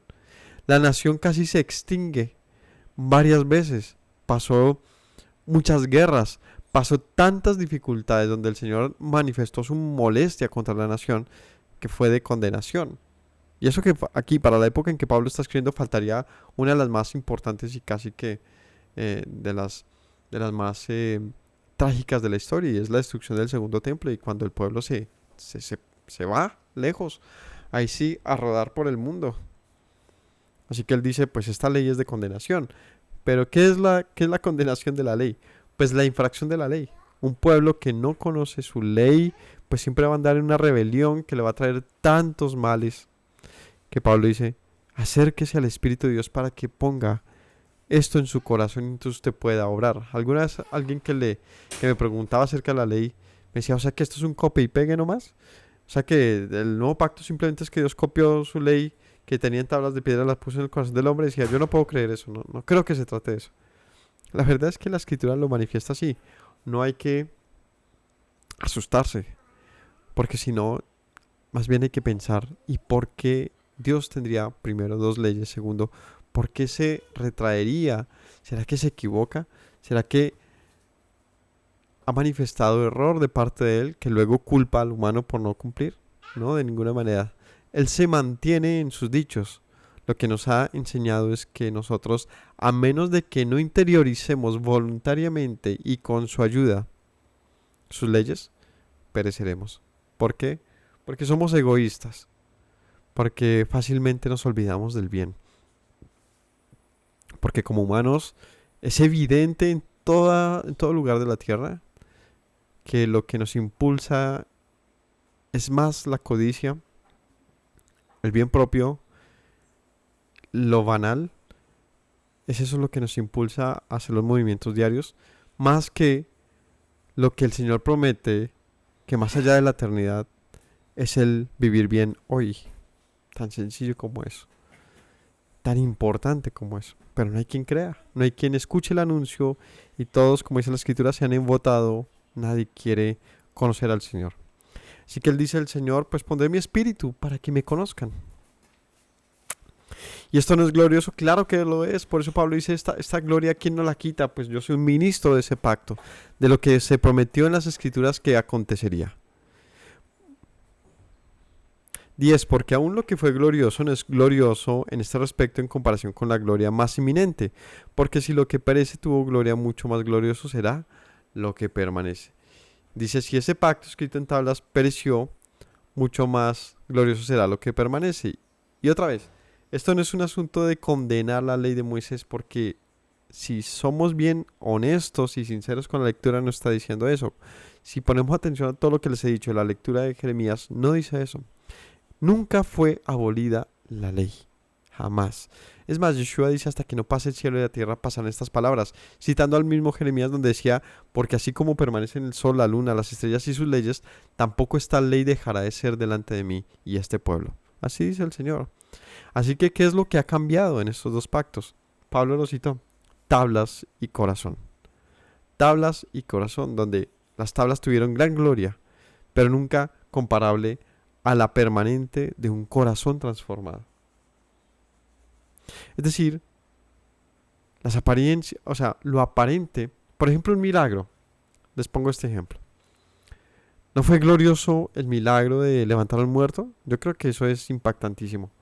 La nación casi se extingue varias veces. Pasó muchas guerras, pasó tantas dificultades donde el Señor manifestó su molestia contra la nación que fue de condenación. Y eso que aquí, para la época en que Pablo está escribiendo, faltaría una de las más importantes y casi que de las más trágicas de la historia, y es la destrucción del segundo templo. Y cuando el pueblo se va lejos, ahí sí, a rodar por el mundo. Así que él dice, pues esta ley es de condenación. Pero ¿qué es la condenación de la ley? Pues la infracción de la ley. Un pueblo que no conoce su ley, pues siempre va a andar en una rebelión que le va a traer tantos males, que Pablo dice, acérquese al Espíritu de Dios para que ponga esto en su corazón y entonces usted pueda obrar. Alguna vez alguien que me preguntaba acerca de la ley, me decía, o sea que esto es un copia y pegue nomás. O sea que el nuevo pacto simplemente es que Dios copió su ley que tenía en tablas de piedra, las puso en el corazón del hombre. Y decía, yo no puedo creer eso, no creo que se trate de eso. La verdad es que la Escritura lo manifiesta así. No hay que asustarse, porque si no, más bien hay que pensar, ¿y por qué Dios tendría, primero, dos leyes? Segundo, ¿por qué se retraería? ¿Será que se equivoca? ¿Será que ha manifestado error de parte de Él que luego culpa al humano por no cumplir? No, de ninguna manera. Él se mantiene en sus dichos. Lo que nos ha enseñado es que nosotros, a menos de que no interioricemos voluntariamente y con su ayuda sus leyes, pereceremos. ¿Por qué? Porque somos egoístas. Porque fácilmente nos olvidamos del bien. Porque como humanos es evidente en todo lugar de la tierra que lo que nos impulsa es más la codicia, el bien propio, lo banal. Es eso lo que nos impulsa a hacer los movimientos diarios, más que lo que el Señor promete, que más allá de la eternidad es el vivir bien hoy. Tan sencillo como eso, tan importante como eso. Pero no hay quien crea, no hay quien escuche el anuncio, y todos, como dice la Escritura, se han embotado. Nadie quiere conocer al Señor. Así que él dice el Señor, pues pondré mi espíritu para que me conozcan. Y esto no es glorioso, claro que lo es. Por eso Pablo dice, esta gloria, ¿quién no la quita? Pues yo soy un ministro de ese pacto, de lo que se prometió en las Escrituras que acontecería. 10. Porque aún lo que fue glorioso no es glorioso en este respecto en comparación con la gloria más inminente. Porque si lo que perece tuvo gloria, mucho más glorioso será lo que permanece. Dice, si ese pacto escrito en tablas pereció, mucho más glorioso será lo que permanece. Y otra vez, esto no es un asunto de condenar la ley de Moisés, porque si somos bien honestos y sinceros con la lectura, no está diciendo eso. Si ponemos atención a todo lo que les he dicho, la lectura de Jeremías no dice eso. Nunca fue abolida la ley, jamás. Es más, Yeshua dice, hasta que no pase el cielo y la tierra pasan estas palabras, citando al mismo Jeremías, donde decía, porque así como permanecen el sol, la luna, las estrellas y sus leyes, tampoco esta ley dejará de ser delante de mí y este pueblo. Así dice el Señor. Así que, ¿qué es lo que ha cambiado en estos dos pactos? Pablo lo citó, tablas y corazón. Tablas y corazón, donde Las tablas tuvieron gran gloria, pero nunca comparable a la permanente de un corazón transformado. Es decir, las apariencias, o sea, lo aparente, por ejemplo, un milagro. Les pongo este ejemplo. ¿No fue glorioso el milagro de levantar a un muerto? Yo creo que eso es impactantísimo.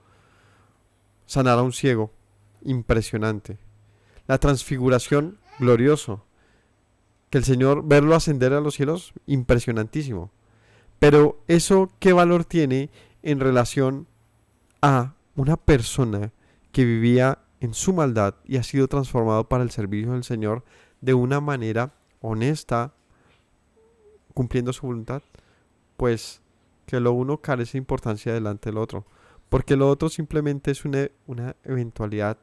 Sanar a un ciego, impresionante. La transfiguración, glorioso. Que el Señor, verlo ascender a los cielos, impresionantísimo. Pero eso, ¿qué valor tiene en relación a una persona que vivía en su maldad y ha sido transformado para el servicio del Señor de una manera honesta, cumpliendo su voluntad? Pues que lo uno carece de importancia delante del otro, porque lo otro simplemente es una eventualidad,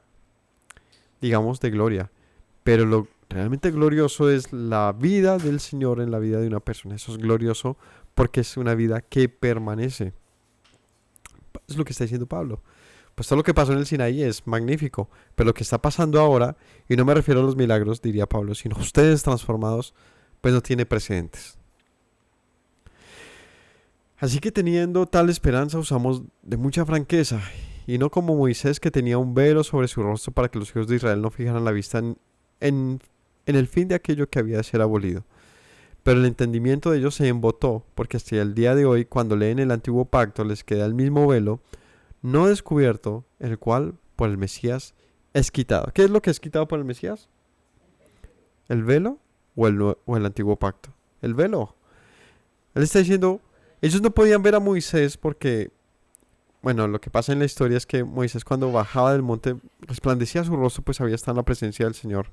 digamos, de gloria. Pero lo realmente glorioso es la vida del Señor en la vida de una persona. Eso es glorioso porque es una vida que permanece. Es lo que está diciendo Pablo. Pues todo lo que pasó en el Sinaí es magnífico, pero lo que está pasando ahora, y no me refiero a los milagros, diría Pablo, sino a ustedes transformados, pues no tiene precedentes. Así que teniendo tal esperanza usamos de mucha franqueza, y no como Moisés, que tenía un velo sobre su rostro para que los hijos de Israel no fijaran la vista en el fin de aquello que había de ser abolido. Pero el entendimiento de ellos se embotó, porque hasta el día de hoy, cuando leen el antiguo pacto, les queda el mismo velo no descubierto, el cual por el Mesías es quitado. ¿Qué es lo que es quitado por el Mesías? ¿El velo o el antiguo pacto? El velo. Él está diciendo, ellos no podían ver a Moisés porque, bueno, lo que pasa en la historia es que Moisés, cuando bajaba del monte, resplandecía su rostro, pues había estado en la presencia del Señor.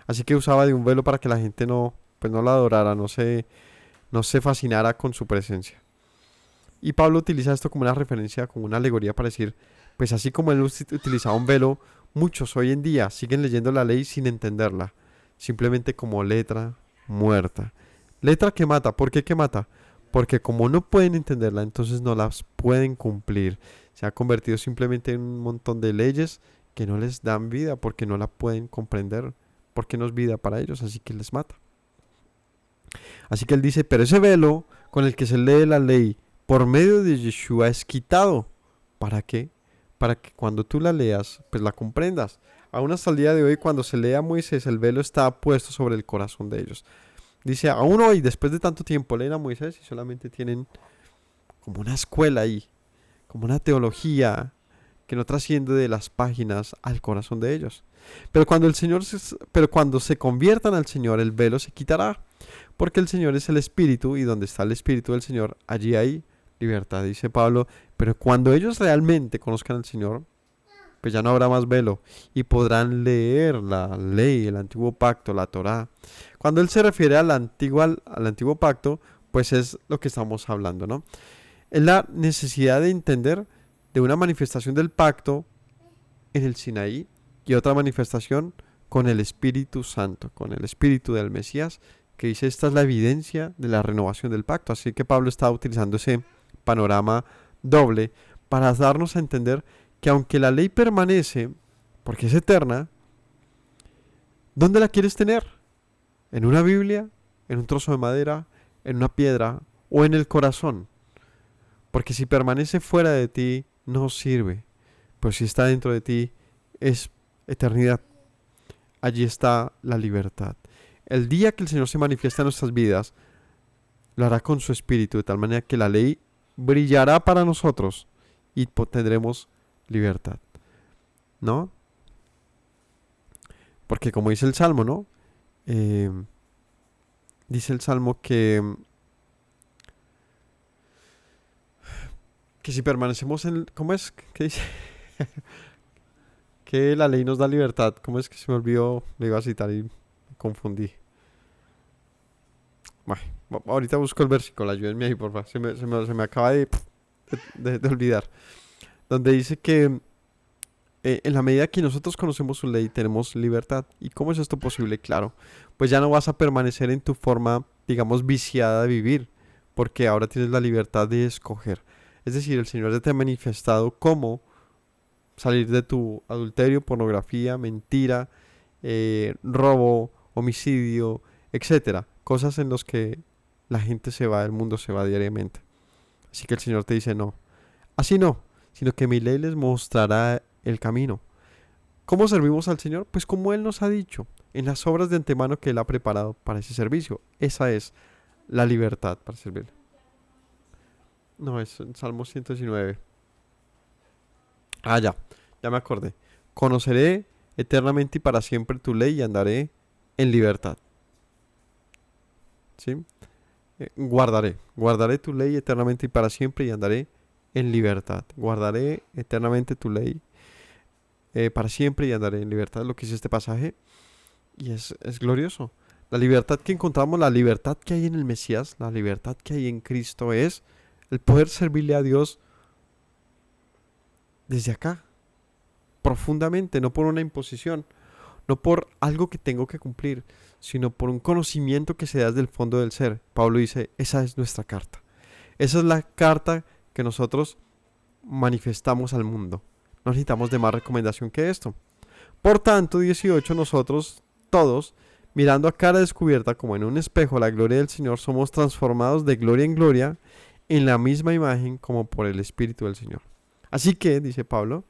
Así que usaba de un velo para que la gente no la adorara, no se fascinara con su presencia. Y Pablo utiliza esto como una referencia, como una alegoría para decir, pues así como él utilizaba un velo, muchos hoy en día siguen leyendo la ley sin entenderla, simplemente como letra muerta. Letra que mata. ¿Por qué que mata? Porque como no pueden entenderla, entonces no las pueden cumplir. Se ha convertido simplemente en un montón de leyes que no les dan vida porque no la pueden comprender, porque no es vida para ellos, así que les mata. Así que él dice, pero ese velo con el que se lee la ley por medio de Yeshua es quitado. ¿Para qué? Para que cuando tú la leas, pues la comprendas. Aún hasta el día de hoy, cuando se lee a Moisés, el velo está puesto sobre el corazón de ellos. Dice, aún hoy, después de tanto tiempo, leen a Moisés y solamente tienen como una escuela ahí, como una teología que no trasciende de las páginas al corazón de ellos. Pero cuando se conviertan al Señor, el velo se quitará, porque el Señor es el Espíritu, y donde está el Espíritu del Señor, allí hay libertad, dice Pablo. Pero cuando ellos realmente conozcan al Señor, pues ya no habrá más velo y podrán leer la ley, el antiguo pacto, la Torá. Cuando él se refiere al antiguo pacto, pues es lo que estamos hablando, ¿no? Es la necesidad de entender de una manifestación del pacto en el Sinaí y otra manifestación con el Espíritu Santo, con el Espíritu del Mesías, que dice, esta es la evidencia de la renovación del pacto. Así que Pablo está utilizando ese panorama doble para darnos a entender que aunque la ley permanece, porque es eterna, ¿dónde la quieres tener? ¿En una Biblia? ¿En un trozo de madera? ¿En una piedra? ¿O en el corazón? Porque si permanece fuera de ti, no sirve. Pero si está dentro de ti, es eternidad. Allí está la libertad. El día que el Señor se manifiesta en nuestras vidas, lo hará con su Espíritu, de tal manera que la ley brillará para nosotros y tendremos libertad, ¿no? Porque como dice el Salmo, ¿no? Dice el Salmo que si permanecemos en... ¿Cómo es? ¿Qué dice? Que la ley nos da libertad. ¿Cómo es que se me olvidó? Le iba a citar y me confundí. Bueno, ahorita busco el versículo, ayúdenme ahí, por favor. Se me acaba de olvidar. Donde dice que en la medida que nosotros conocemos su ley, tenemos libertad. ¿Y cómo es esto posible? Claro, pues ya no vas a permanecer en tu forma, digamos, viciada de vivir, porque ahora tienes la libertad de escoger. Es decir, el Señor ya te ha manifestado cómo salir de tu adulterio, pornografía, mentira, robo, homicidio, etcétera. cosas en las que la gente se va, el mundo se va diariamente. Así que el Señor te dice no, así no, sino que mi ley les mostrará el camino. ¿Cómo servimos al Señor? Pues como Él nos ha dicho, en las obras de antemano que Él ha preparado para ese servicio. Esa es la libertad para servirle. No, es en Salmo 119. Ah, ya me acordé. Conoceré eternamente y para siempre tu ley y andaré en libertad. ¿Sí? Guardaré tu ley eternamente y para siempre y andaré en libertad. Guardaré eternamente tu ley para siempre y andaré en libertad. Lo que dice este pasaje y es glorioso. La libertad que encontramos, la libertad que hay en el Mesías, la libertad que hay en Cristo es el poder servirle a Dios desde acá, profundamente, no por una imposición, no por algo que tengo que cumplir, sino por un conocimiento que se da desde el fondo del ser. Pablo dice, esa es nuestra carta. Esa es la carta que nosotros manifestamos al mundo. No necesitamos de más recomendación que esto. Por tanto, 18, nosotros todos, mirando a cara descubierta como en un espejo la gloria del Señor, somos transformados de gloria en gloria en la misma imagen como por el Espíritu del Señor. Así que, dice Pablo,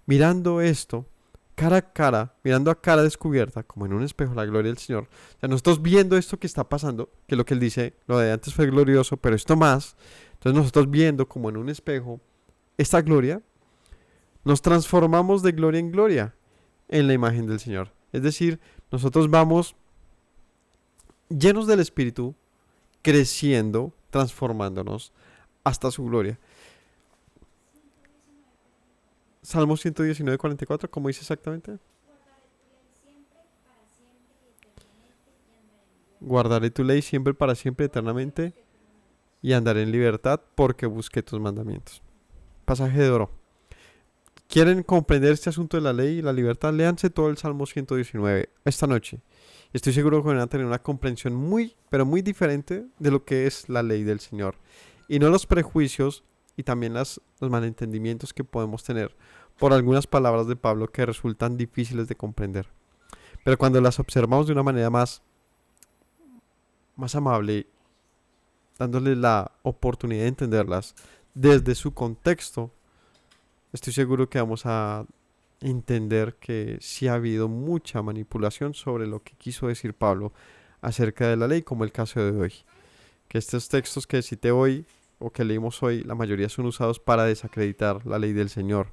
mirando esto, cara a cara, mirando a cara descubierta, como en un espejo la gloria del Señor, o sea, nosotros viendo esto que está pasando, que lo que él dice, lo de antes fue glorioso, pero esto más, entonces nosotros viendo como en un espejo esta gloria, nos transformamos de gloria en gloria en la imagen del Señor. Es decir, nosotros vamos llenos del Espíritu, creciendo, transformándonos hasta su gloria. Salmo 119, 44, ¿cómo dice exactamente? Guardaré tu ley siempre para siempre eternamente y andaré en libertad porque busqué tus mandamientos. Pasaje de oro. ¿Quieren comprender este asunto de la ley y la libertad? Léanse todo el Salmo 119 esta noche. Estoy seguro que van a tener una comprensión muy, pero muy diferente de lo que es la ley del Señor. Y no los prejuicios y también los malentendimientos que podemos tener por algunas palabras de Pablo que resultan difíciles de comprender. Pero cuando las observamos de una manera más amable, dándole la oportunidad de entenderlas desde su contexto, estoy seguro que vamos a entender que sí ha habido mucha manipulación sobre lo que quiso decir Pablo acerca de la ley, como el caso de hoy. Que estos textos que cité hoy o que leímos hoy, la mayoría son usados para desacreditar la ley del Señor.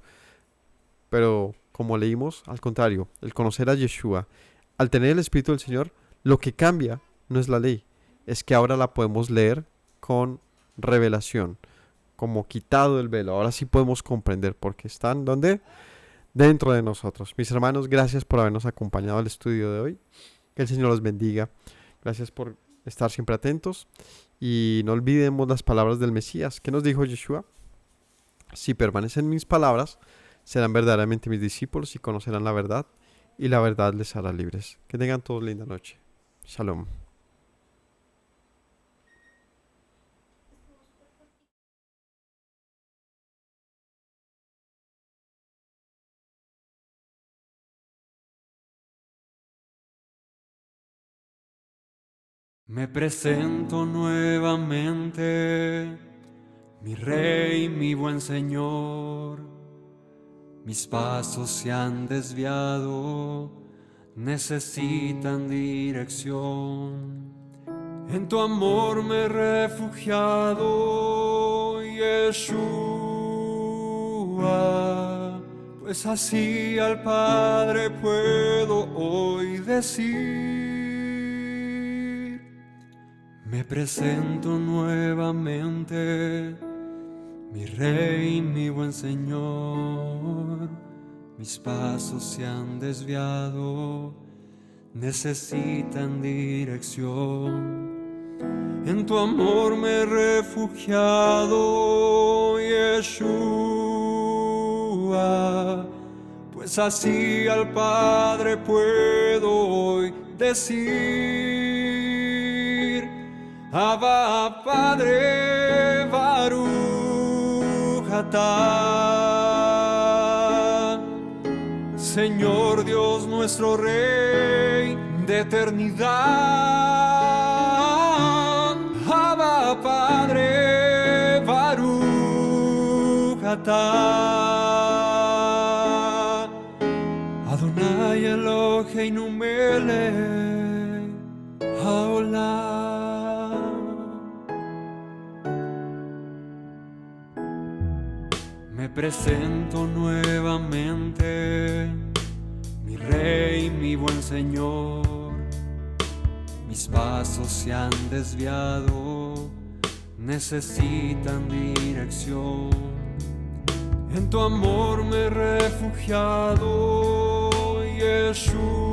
Pero como leímos, al contrario, el conocer a Yeshua, al tener el Espíritu del Señor, lo que cambia no es la ley, es que ahora la podemos leer con revelación, como quitado el velo. Ahora sí podemos comprender porque están ¿dónde? Dentro de nosotros. Mis hermanos, gracias por habernos acompañado al estudio de hoy. Que el Señor los bendiga. Gracias por estar siempre atentos. Y no olvidemos las palabras del Mesías. ¿Qué nos dijo Yeshua? Si permanecen mis palabras, serán verdaderamente mis discípulos y conocerán la verdad. Y la verdad les hará libres. Que tengan todos linda noche. Shalom. Me presento nuevamente, mi Rey, mi buen Señor. Mis pasos se han desviado, necesitan dirección. En tu amor me he refugiado, Yeshua. Pues así al Padre puedo hoy decir. Me presento nuevamente, mi Rey, mi buen Señor. Mis pasos se han desviado, necesitan dirección. En tu amor me he refugiado, Yeshua. Pues así al Padre puedo hoy decir. Abba, Padre, Baruch atah. Señor Dios nuestro Rey de eternidad. Abba Padre, Baruch atah, Adonai Eloheinu melech haolam. Me presento nuevamente, mi Rey, mi buen Señor. Mis pasos se han desviado, necesitan dirección. En tu amor me he refugiado, Yeshua.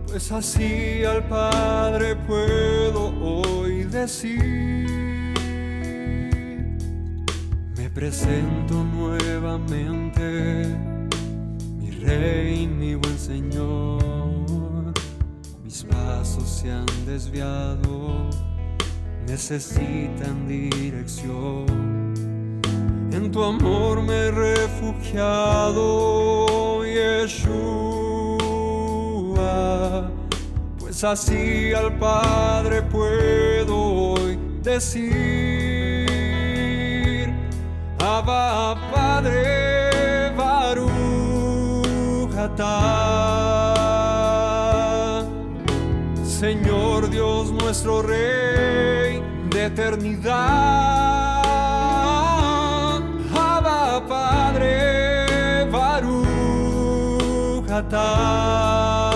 Pues así al Padre puedo hoy decir: me presento nuevamente, mi Rey, mi buen Señor. Mis pasos se han desviado, necesitan dirección. En tu amor me he refugiado, Yeshua. Pues así al Padre puedo hoy decir: Abba Padre, Baruch atah, Señor Dios nuestro Rey de eternidad. Abba Padre, Baruch atah,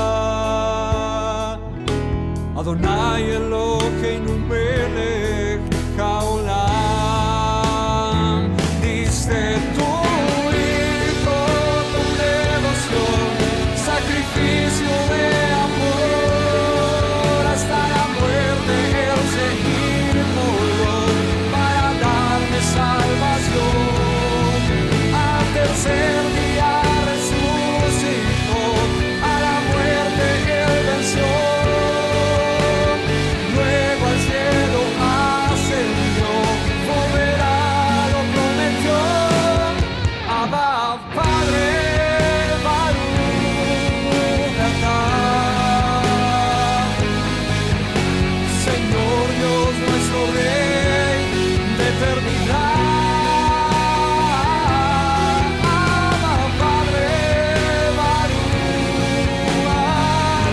Adonai Eloheinu melech haolam. Diste tu Hijo con devoción, sacrificio de amor, hasta la muerte el seguirlo para darme salvación. Al tercer día resucitó, a la muerte él venció. Luego al cielo ascendió, volverá, lo prometió. Abba Padre, Baruch atah, Señor Dios nuestro Rey de eternidad. Abba Padre, Baruch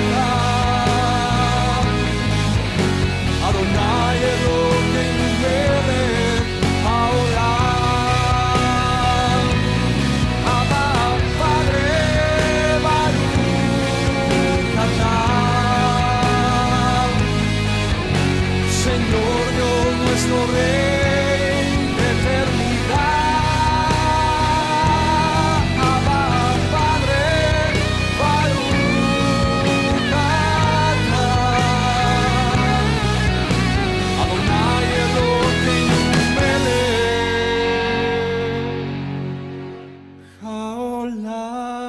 atah, Adonai Eloheinu melech haolam. Abba Padre, Baruch atah, Señor Dios nuestro Rey de eternidad. Abba Padre, Baruch atah, Adonai Eloheinu melech haolam.